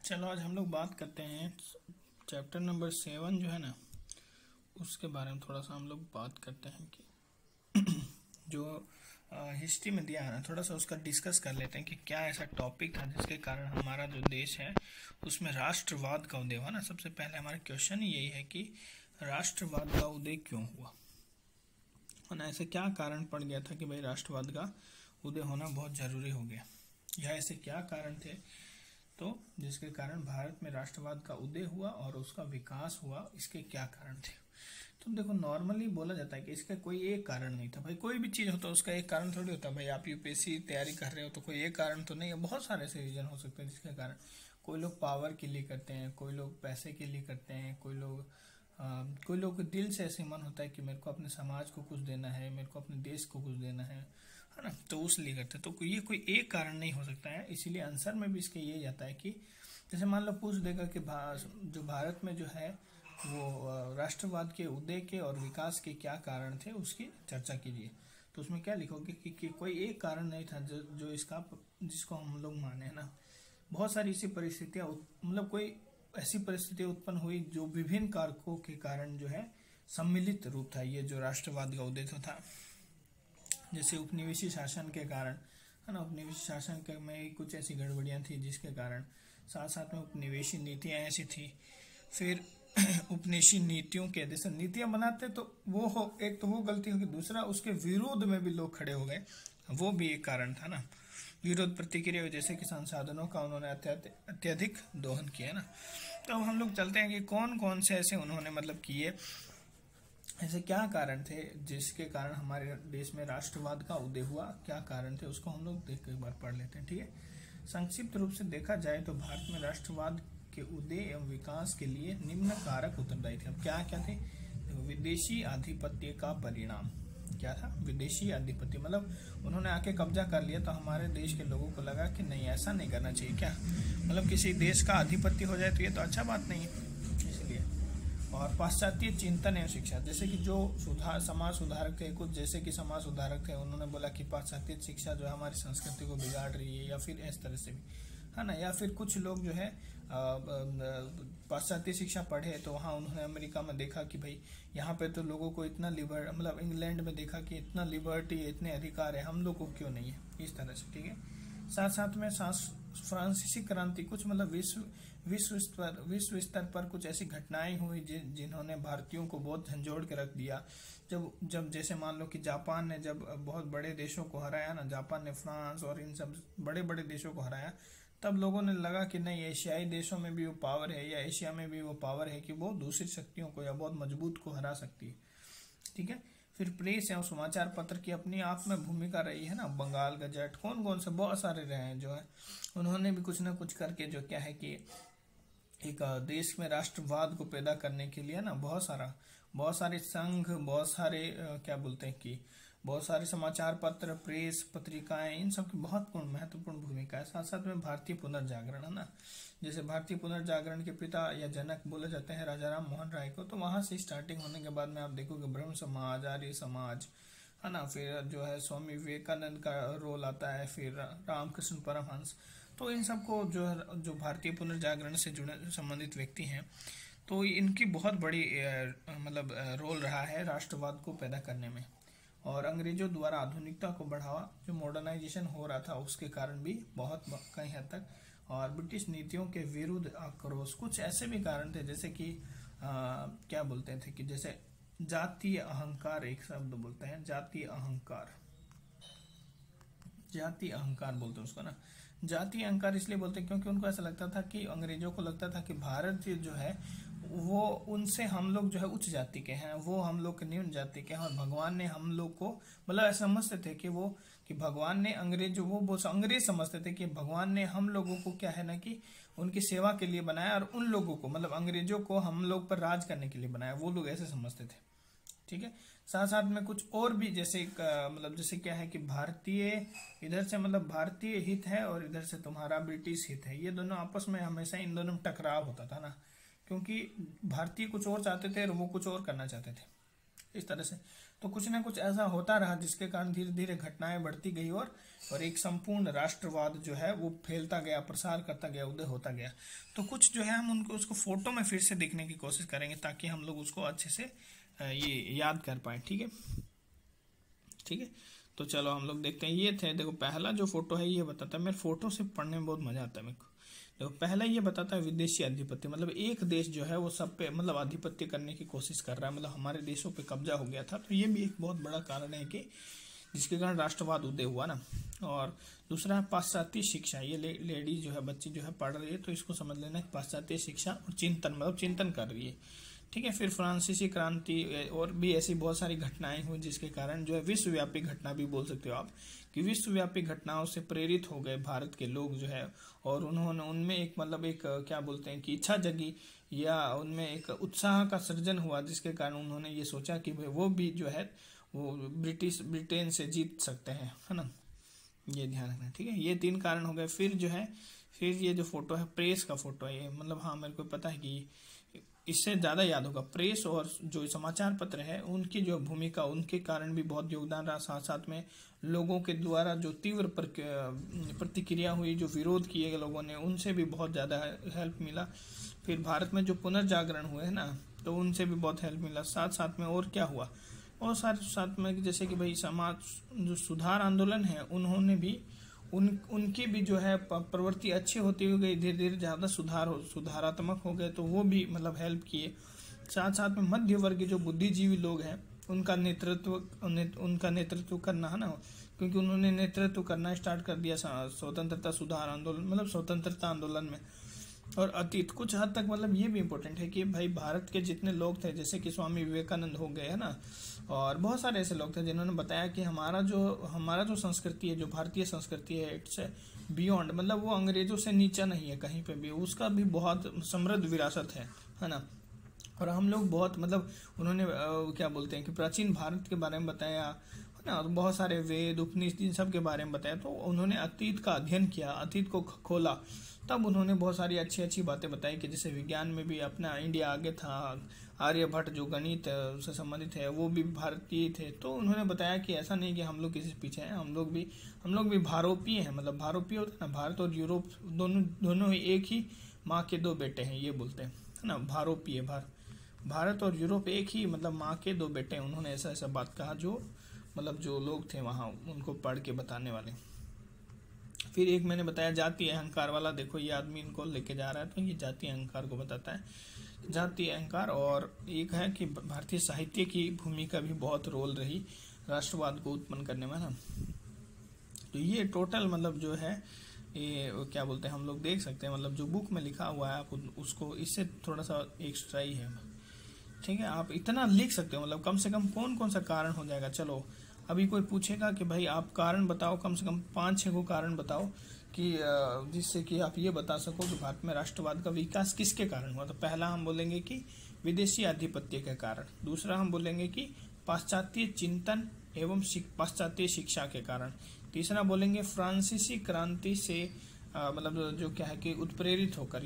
चलो आज हम लोग बात करते हैं चैप्टर नंबर 7 जो है ना उसके बारे में थोड़ा सा हम लोग बात करते हैं कि जो हिस्ट्री में दिया है ना थोड़ा सा उसका डिस्कस कर लेते हैं कि क्या ऐसा टॉपिक था जिसके कारण हमारा जो देश है उसमें राष्ट्रवाद का उदय हुआ ना। सबसे पहले हमारा क्वेश्चन यही है कि राष्ट्रवाद का उदय क्यों हुआ और ना ऐसे क्या कारण पड़ गया था कि भाई राष्ट्रवाद का उदय होना बहुत ज़रूरी हो गया, या ऐसे क्या कारण थे तो जिसके कारण भारत में राष्ट्रवाद का उदय हुआ और उसका विकास हुआ, इसके क्या कारण थे। तो देखो नॉर्मली बोला जाता है कि इसका कोई एक कारण नहीं था। भाई कोई भी चीज़ होता है उसका एक कारण थोड़ी होता है। भाई आप यूपीएससी तैयारी कर रहे हो तो कोई एक कारण तो नहीं है, बहुत सारे ऐसे रीजन हो सकते हैं जिसके कारण। कोई लोग पावर के लिए करते हैं, कोई लोग पैसे के लिए करते हैं, कोई लोग दिल से ऐसे मन होता है कि मेरे को अपने समाज को कुछ देना है, मेरे को अपने देश को कुछ देना है ना, तो उस लिए करते हैं। तो ये कोई एक कारण नहीं हो सकता है। इसीलिए आंसर में भी इसके ये जाता है कि जैसे मान लो पूछ देगा कि जो भारत में जो है वो राष्ट्रवाद के उदय के और विकास के क्या कारण थे उसकी चर्चा कीजिए, तो उसमें क्या लिखोगे कि कोई एक कारण नहीं था जो इसका जिसको हम लोग माने ना। बहुत सारी ऐसी परिस्थितियां मतलब कोई ऐसी परिस्थिति उत्पन्न हुई जो विभिन्न कारकों के कारण जो है सम्मिलित रूप था ये जो राष्ट्रवाद का उदय था। जैसे उपनिवेशी शासन के कारण है ना, उपनिवेशी शासन के में कुछ ऐसी गड़बड़ियां थी जिसके कारण, साथ साथ में उपनिवेशी नीतियां ऐसी थी। फिर उपनिवेशी नीतियों के जैसे नीतियां बनाते तो वो हो एक तो वो गलती होगी, दूसरा उसके विरोध में भी लोग खड़े हो गए, वो भी एक कारण था ना। विरोध प्रतिक्रिया जैसे कि संसाधनों का उन्होंने अत्यधिक दोहन किया ना। तो अब हम लोग चलते हैं कि कौन कौन से ऐसे उन्होंने मतलब किए, ऐसे क्या कारण थे जिसके कारण हमारे देश में राष्ट्रवाद का उदय हुआ, क्या कारण थे उसको हम लोग देख एक बार पढ़ लेते हैं। ठीक है, संक्षिप्त रूप से देखा जाए तो भारत में राष्ट्रवाद के उदय एवं विकास के लिए निम्न कारक उत्तरदायी थे। अब क्या क्या थे, विदेशी आधिपत्य का परिणाम क्या था। विदेशी आधिपत्य मतलब उन्होंने आके कब्जा कर लिया तो हमारे देश के लोगों को लगा कि नहीं ऐसा नहीं करना चाहिए, क्या मतलब किसी देश का आधिपत्य हो जाए तो ये तो अच्छा बात नहीं है, इसलिए। और पाश्चात्य चिंतन एवं शिक्षा, जैसे कि जो समाज सुधारक थे, कुछ जैसे कि समाज सुधारक थे, उन्होंने बोला कि पाश्चात्य शिक्षा जो है हमारी संस्कृति को बिगाड़ रही है, या फिर इस तरह से भी है ना। या फिर कुछ लोग जो है पाश्चात्य शिक्षा पढ़े तो वहाँ उन्होंने अमेरिका में देखा कि भाई यहाँ पे तो लोगों को इतना मतलब इंग्लैंड में देखा कि इतना लिबर्टी है, इतने अधिकार है, हम लोग को क्यों नहीं है, इस तरह से। ठीक है, साथ साथ में फ्रांसीसी क्रांति, कुछ मतलब विश्व स्तर पर कुछ ऐसी घटनाएं हुई जिन्होंने भारतीयों को बहुत झंझोड़ के रख दिया। जब जैसे मान लो कि जापान ने जब बहुत बड़े देशों को हराया ना, जापान ने फ्रांस और इन सब बड़े बड़े देशों को हराया, तब लोगों ने लगा कि नहीं एशियाई देशों में भी वो पावर है, या एशिया में भी वो पावर है कि वो दूसरी शक्तियों को या बहुत मजबूत को हरा सकती है। ठीक है, फिर प्रेस एवं समाचार पत्र की अपनी आप में भूमिका रही है ना। बंगाल गजट, कौन कौन से बहुत सारे रहे हैं जो है, उन्होंने भी कुछ ना कुछ करके जो क्या है कि एक देश में राष्ट्रवाद को पैदा करने के लिए ना बहुत सारे संघ, बहुत सारे क्या बोलते हैं कि बहुत सारे समाचार पत्र, प्रेस, पत्रिकाएं, इन सब की बहुत महत्वपूर्ण भूमिका है। साथ साथ में भारतीय पुनर्जागरण है ना, जैसे भारतीय पुनर्जागरण के पिता या जनक बोले जाते हैं राजा राम मोहन राय को, तो वहां से स्टार्टिंग होने के बाद में आप देखोगे ब्रह्म समाज, आर्य समाज है ना, फिर जो है स्वामी विवेकानंद का रोल आता है, फिर रामकृष्ण परमहंस। तो इन सबको जो भारतीय पुनर्जागरण से जुड़े संबंधित व्यक्ति हैं, तो इनकी बहुत बड़ी मतलब रोल रहा है राष्ट्रवाद को पैदा करने में। और अंग्रेजों द्वारा आधुनिकता को बढ़ावा, जो मॉडर्नाइजेशन हो रहा था उसके कारण भी बहुत कई हद तक, और ब्रिटिश नीतियों के विरुद्ध आक्रोश, कुछ ऐसे भी कारण थे जैसे कि क्या बोलते थे कि जैसे जातीय अहंकार, एक शब्द बोलते हैं जातीय अहंकार, जातीय अहंकार बोलते हैं उसको ना। जातीय अहंकार इसलिए बोलते हैं क्योंकि उनको ऐसा लगता था कि अंग्रेजों को लगता था कि भारत जो है वो उनसे हम लोग जो है उच्च जाति के हैं, वो हम लोग के निम्न जाति के हैं, और भगवान ने हम लोग को मतलब ऐसा समझते थे कि भगवान ने अंग्रेज समझते थे कि भगवान ने हम लोगों को क्या है ना कि उनकी सेवा के लिए बनाया, और उन लोगों को मतलब अंग्रेजों को हम लोग पर राज करने के लिए बनाया, वो लोग ऐसे समझते थे। ठीक है, साथ साथ में कुछ और भी जैसे मतलब जैसे क्या है कि भारतीय इधर से मतलब भारतीय हित है और इधर से तुम्हारा ब्रिटिश हित है, ये दोनों आपस में हमेशा इन दोनों में टकराव होता था ना, क्योंकि भारतीय कुछ और चाहते थे और वो कुछ और करना चाहते थे, इस तरह से। तो कुछ ना कुछ ऐसा होता रहा जिसके कारण धीरे धीरे घटनाएं बढ़ती गई और एक संपूर्ण राष्ट्रवाद जो है वो फैलता गया, प्रसार करता गया, उदय होता गया। तो कुछ जो है हम उनको उसको फोटो में फिर से देखने की कोशिश करेंगे ताकि हम लोग उसको अच्छे से ये याद कर पाए। ठीक है, ठीक है। तो चलो हम लोग देखते हैं। ये थे, देखो पहला जो फोटो है ये बताता है, मेरे फोटो से पढ़ने में बहुत मजा आता है मेरे को। देखो पहला ये बताता है विदेशी अधिपत्य, मतलब एक देश जो है वो सब पे मतलब आधिपत्य करने की कोशिश कर रहा है, मतलब हमारे देशों पे कब्जा हो गया था। तो ये भी एक बहुत बड़ा कारण है कि जिसके कारण राष्ट्रवाद उदय हुआ ना। और दूसरा है पाश्चात्य शिक्षा, ये लेडी जो है, बच्ची जो है पढ़ रही है, तो इसको समझ लेना है पाश्चात्य शिक्षा और चिंतन, मतलब चिंतन कर रही है। ठीक है। फिर फ्रांसीसी क्रांति और भी ऐसी बहुत सारी घटनाएं हुई जिसके कारण जो है विश्वव्यापी घटना भी बोल सकते हो आप, कि विश्वव्यापी घटनाओं से प्रेरित हो गए भारत के लोग जो है, और उन्होंने उनमें एक मतलब एक क्या बोलते हैं कि इच्छा जगी या उनमें एक उत्साह का सृजन हुआ, जिसके कारण उन्होंने ये सोचा कि भाई वो भी जो है वो ब्रिटेन से जीत सकते हैं, है ना। ये ध्यान रखना। ठीक है, ये 3 कारण हो गए। फिर जो है, फिर ये जो फोटो है प्रेस का फोटो है ये, मतलब हाँ मेरे को पता है कि इससे ज्यादा याद होगा। प्रेस और जो समाचार पत्र है उनकी जो भूमिका, उनके कारण भी बहुत योगदान रहा। साथ साथ में लोगों के द्वारा जो तीव्र प्रतिक्रिया हुई, जो विरोध किए गए लोगों ने, उनसे भी बहुत ज्यादा हेल्प मिला। फिर भारत में जो पुनर्जागरण हुए है ना, तो उनसे भी बहुत हेल्प मिला। साथ साथ में और क्या हुआ, और साथ में जैसे कि भाई समाज जो सुधार आंदोलन है, उन्होंने भी उनकी भी जो है प्रवृत्ति अच्छी होती हो गई, धीरे धीरे ज्यादा सुधारात्मक हो गए, तो वो भी मतलब हेल्प किए। साथ साथ में मध्य वर्ग जो बुद्धिजीवी लोग हैं उनका नेतृत्व करना, है ना, क्योंकि उन्होंने नेतृत्व करना स्टार्ट कर दिया स्वतंत्रता सुधार आंदोलन, मतलब स्वतंत्रता आंदोलन में। और अतीत कुछ हद तक मतलब ये भी इम्पोर्टेंट है कि भाई भारत के जितने लोग थे, जैसे कि स्वामी विवेकानंद हो गए, है ना, और बहुत सारे ऐसे लोग थे जिन्होंने बताया कि हमारा जो संस्कृति है, जो भारतीय संस्कृति है, इट्स बियॉन्ड, मतलब वो अंग्रेजों से नीचा नहीं है कहीं पे भी, उसका भी बहुत समृद्ध विरासत है ना। और हम लोग बहुत मतलब उन्होंने क्या बोलते हैं कि प्राचीन भारत के बारे में बताया, है ना, बहुत सारे वेद उपनिषद इन सब के बारे में बताया। तो उन्होंने अतीत का अध्ययन किया, अतीत को खोला, तब उन्होंने बहुत सारी अच्छी अच्छी बातें बताई कि जैसे विज्ञान में भी अपना इंडिया आगे था। आर्यभट्ट जो गणित से संबंधित है वो भी भारतीय थे। तो उन्होंने बताया कि ऐसा नहीं कि हम लोग किसी से पीछे हैं, हम लोग भी भारोपीय हैं, मतलब भारोपीय होता है ना, भारत और यूरोप दोनों ही एक ही माँ के 2 बेटे हैं, ये बोलते हैं, है ना, भारोपीय। भारत और यूरोप एक ही मतलब माँ के 2 बेटे हैं। उन्होंने ऐसा बात कहा जो मतलब जो लोग थे वहाँ उनको पढ़ के बताने वाले। फिर एक मैंने बताया जातीय अहंकार वाला, देखो ये आदमी इनको लेके जा रहा है, तो ये जातीय अहंकार को बताता है, जातीय अहंकार। और एक है कि भारतीय साहित्य की भूमिका भी बहुत रोल रही राष्ट्रवाद को उत्पन्न करने में ना। तो ये टोटल मतलब जो है ये क्या बोलते हैं हम लोग देख सकते हैं, मतलब जो बुक में लिखा हुआ है आप उसको इससे थोड़ा सा एक्स्ट्रा ही है। ठीक है, आप इतना लिख सकते हो, मतलब कम से कम कौन कौन सा कारण हो जाएगा। चलो अभी कोई पूछेगा कि भाई आप कारण बताओ, कम से कम 5-6 को कारण बताओ कि जिससे कि आप ये बता सको कि भारत में राष्ट्रवाद का विकास किसके कारण हुआ। तो पहला हम बोलेंगे कि विदेशी आधिपत्य के कारण, दूसरा हम बोलेंगे कि पाश्चात्य चिंतन एवं पाश्चात्य शिक्षा के कारण, तीसरा बोलेंगे फ्रांसीसी क्रांति से मतलब जो क्या है कि उत्प्रेरित होकर,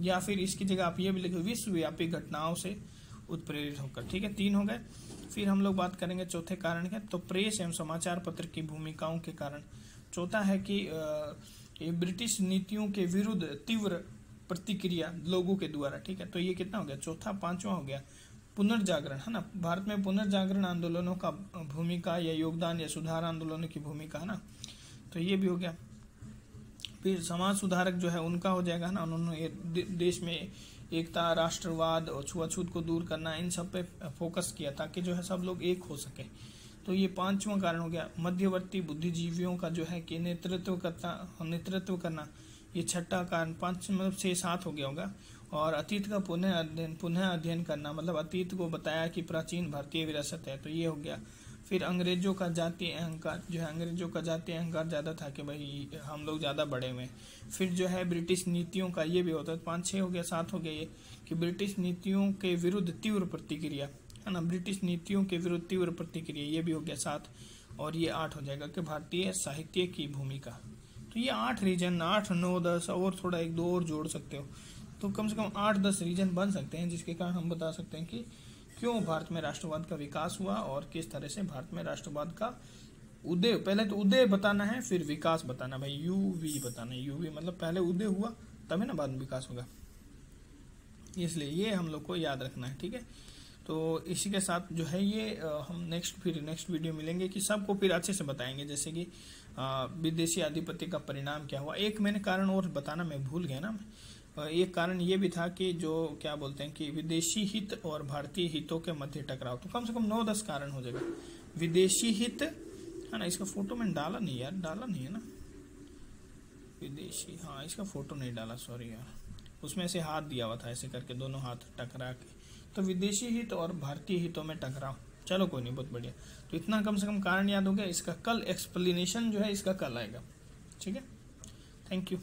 या फिर इसकी जगह आप ये भी लिखो विश्वव्यापी घटनाओं से उत्प्रेरित होकर। ठीक है, 3 हो गए। फिर हम लोग बात करेंगे चौथे कारण के, तो प्रेस एवं समाचार पत्र की भूमिकाओं के कारण। चौथा है कि ब्रिटिश नीतियों के विरुद्ध तीव्र प्रतिक्रिया लोगों के द्वारा। ठीक है, तो ये कितना हो गया, चौथा। 5वां हो गया पुनर्जागरण, है ना, भारत में पुनर्जागरण आंदोलनों का भूमिका या योगदान या सुधार आंदोलनों की भूमिका, है ना, तो ये भी हो गया। फिर समाज सुधारक जो है उनका हो जाएगा ना, उन्होंने देश में एकता, राष्ट्रवाद और छुआछूत को दूर करना, इन सब पे फोकस किया ताकि जो है सब लोग एक हो सके। तो ये 5वां कारण हो गया। मध्यवर्ती बुद्धिजीवियों का जो है कि नेतृत्व करना, ये 6ठा कारण। 5 मतलब 6-7 हो गया होगा। और अतीत का पुनः अध्ययन करना, मतलब अतीत को बताया कि प्राचीन भारतीय विरासत है, तो ये हो गया। फिर अंग्रेजों का जातीय अहंकार जो है, अंग्रेजों का जातीय अहंकार ज्यादा था कि भाई हम लोग ज्यादा बड़े हुए। फिर जो है ब्रिटिश नीतियों का, ये भी होता है। 5-6 हो गया। 7 हो गया ये कि ब्रिटिश नीतियों के विरुद्ध तीव्र प्रतिक्रिया, है ना, ब्रिटिश नीतियों के विरुद्ध तीव्र प्रतिक्रिया, ये भी हो गया 7। और ये 8 हो जाएगा कि भारतीय साहित्य की भूमिका। तो ये 8 रीजन, 8, 9, 10 और थोड़ा 1-2 और जोड़ सकते हो, तो कम से कम 8-10 रीजन बन सकते हैं, जिसके कारण हम बता सकते हैं कि क्यों भारत में राष्ट्रवाद का विकास हुआ और किस तरह से भारत में राष्ट्रवाद का उदय, पहले तो उदय बताना है फिर विकास बताना, भाई यूवी बताना है। यूवी मतलब पहले उदय हुआ तभी ना बाद में विकास होगा, इसलिए ये हम लोग को याद रखना है, ठीक है। तो इसी के साथ जो है ये हम नेक्स्ट वीडियो मिलेंगे कि सबको फिर अच्छे से बताएंगे, जैसे कि विदेशी आधिपत्य का परिणाम क्या हुआ। एक मैंने कारण और बताना मैं भूल गया ना, एक कारण ये भी था कि जो क्या बोलते हैं कि विदेशी हित और भारतीय हितों के मध्य टकराव, तो कम से कम 9-10 कारण हो जाएगा। विदेशी हित है ना, इसका फोटो मैंने डाला नहीं यार, डाला नहीं है ना विदेशी, हाँ इसका फोटो नहीं डाला, सॉरी यार, उसमें से हाथ दिया हुआ था ऐसे करके दोनों हाथ टकरा के, तो विदेशी हित और भारतीय हितों में टकराव, चलो कोई नहीं, बहुत बढ़िया। तो इतना कम से कम कारण याद हो गया, इसका कल एक्सप्लेनेशन जो है इसका कल आएगा, ठीक है। Thank you.